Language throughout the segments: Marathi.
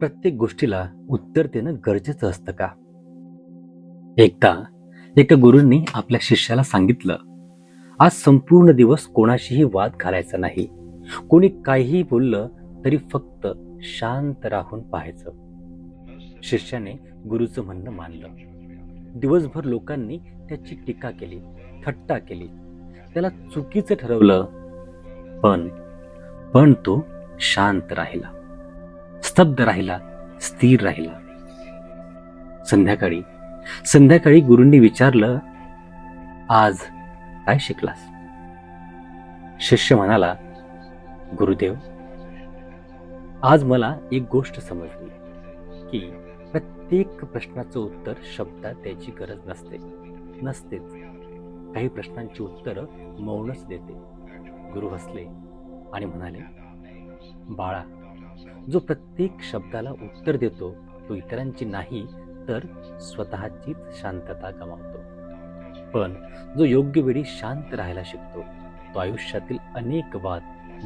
प्रत्येक गोष्टीला उत्तर देणं गरजेचं असतं का? एकदा एका गुरूंनी आपल्या शिष्याला सांगितलं, आज संपूर्ण दिवस कोणाशीही वाद घालायचा नाही. कोणी काहीही बोललं तरी फक्त शांत राहून पाहायचं. शिष्याने गुरुचं म्हणणं मानलं. दिवसभर लोकांनी त्याची टीका केली, थट्टा केली, त्याला चुकीचं ठरवलं. पण पण तो शांत राहिला, स्तब्ध राहिला, स्थिर राहिला. संध्याकाळी संध्याकाळी गुरूंनी विचारलं, आज काय शिकलास? शिष्य म्हणाला, गुरुदेव, आज मला एक गोष्ट समजली की प्रत्येक प्रश्नाचं उत्तर शब्दात द्यायची गरज नसतेच. काही प्रश्नांची उत्तरं मौनच देते. गुरु हसले आणि म्हणाले, बाळा, जो प्रत्येक शब्दाला उत्तर देतो तो इतरांची नाही तर स्वतःचीच शांतता गमावतो. पण जो योग्य वेळी शांत राहायला शिकतो तो आयुष्यातील अनेक वाद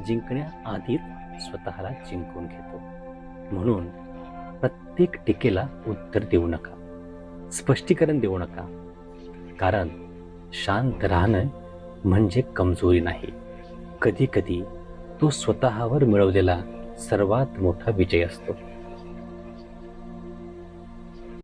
जिंकण्याआधीच स्वतःला जिंकून घेतो. म्हणून प्रत्येक टीकेला उत्तर देऊ नका, स्पष्टीकरण देऊ नका. कारण शांत राहणं म्हणजे कमजोरी नाही. कधी कधी तो स्वतःवर मिळवलेला सर्वात मोठा विजय असतो.